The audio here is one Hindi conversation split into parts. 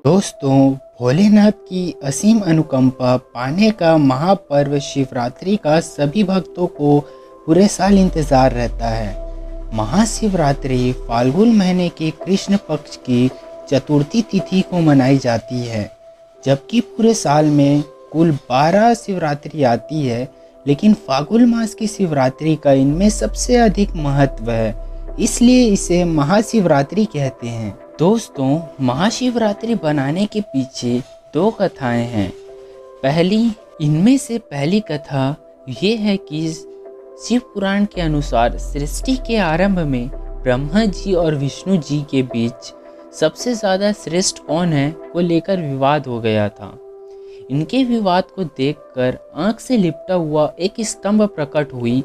दोस्तों, भोलेनाथ की असीम अनुकंपा पाने का महापर्व शिवरात्रि का सभी भक्तों को पूरे साल इंतजार रहता है। महाशिवरात्रि फाल्गुन महीने के कृष्ण पक्ष की चतुर्थी तिथि को मनाई जाती है। जबकि पूरे साल में कुल 12 शिवरात्रि आती है, लेकिन फाल्गुन मास की शिवरात्रि का इनमें सबसे अधिक महत्व है, इसलिए इसे महाशिवरात्रि कहते हैं। दोस्तों, महाशिवरात्रि बनाने के पीछे 2 कथाएं हैं। इनमें से पहली कथा ये है कि शिव पुराण के अनुसार सृष्टि के आरंभ में ब्रह्मा जी और विष्णु जी के बीच सबसे ज़्यादा श्रेष्ठ कौन है को लेकर विवाद हो गया था। इनके विवाद को देखकर आँख से लिपटा हुआ एक स्तंभ प्रकट हुई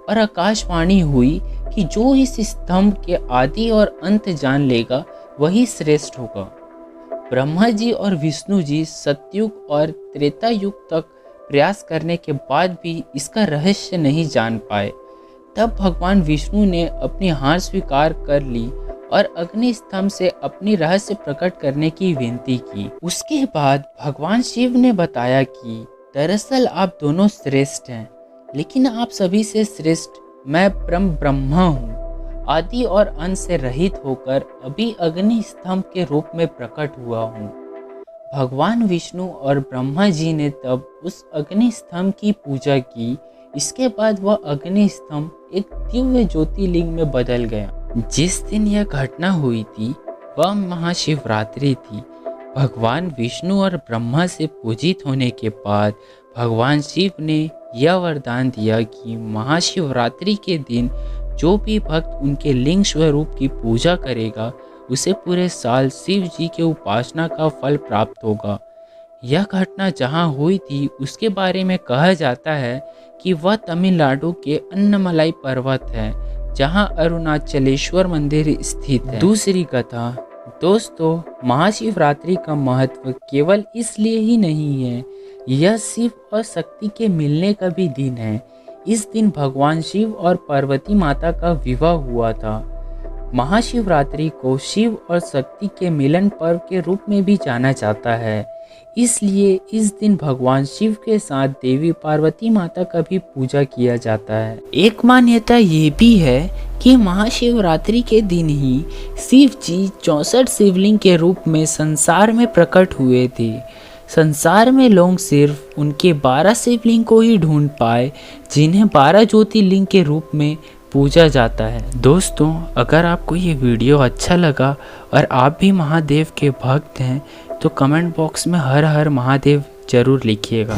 और आकाशवाणी हुई कि जो इस स्तंभ के आदि और अंत जान लेगा वही श्रेष्ठ होगा। ब्रह्मा जी और विष्णु जी सतयुग और त्रेता युग तक प्रयास करने के बाद भी इसका रहस्य नहीं जान पाए। तब भगवान विष्णु ने अपनी हार स्वीकार कर ली और अग्नि स्तंभ से अपनी रहस्य प्रकट करने की विनती की। उसके बाद भगवान शिव ने बताया कि दरअसल आप दोनों श्रेष्ठ हैं, लेकिन आप सभी से श्रेष्ठ मैं परम ब्रह्मा हूँ, आदि और अंत से रहित होकर अभी अग्नि स्तंभ के रूप में प्रकट हुआ हूँ। भगवान विष्णु और ब्रह्मा जी ने तब उस अग्नि स्तंभ की पूजा की। इसके बाद वह अग्नि स्तंभ एक दिव्य ज्योतिर्लिंग में बदल गया। जिस दिन यह घटना हुई थी वह महाशिवरात्रि थी। भगवान विष्णु और ब्रह्मा से पूजित होने के बाद भगवान शिव ने यह वरदान दिया कि महाशिवरात्रि के दिन जो भी भक्त उनके लिंग स्वरूप की पूजा करेगा उसे पूरे साल शिव जी के उपासना का फल प्राप्त होगा। यह घटना जहाँ हुई थी उसके बारे में कहा जाता है कि वह तमिलनाडु के अन्नमलाई पर्वत है, जहाँ अरुणाचलेश्वर मंदिर स्थित है। दूसरी कथा, दोस्तों, महाशिवरात्रि का महत्व केवल इसलिए ही नहीं है, यह शिव और शक्ति के मिलने का भी दिन है। इस दिन भगवान शिव और पार्वती माता का विवाह हुआ था। महाशिवरात्रि को शिव और शक्ति के मिलन पर्व के रूप में भी जाना जाता है, इसलिए इस दिन भगवान शिव के साथ देवी पार्वती माता का भी पूजा किया जाता है। एक मान्यता ये भी है कि महाशिवरात्रि के दिन ही शिव जी 64 शिवलिंग के रूप में संसार में प्रकट हुए थे। संसार में लोग सिर्फ उनके 12 शिवलिंग को ही ढूंढ पाए, जिन्हें 12 ज्योतिर्लिंग के रूप में पूजा जाता है। दोस्तों, अगर आपको ये वीडियो अच्छा लगा और आप भी महादेव के भक्त हैं तो कमेंट बॉक्स में हर हर महादेव जरूर लिखिएगा।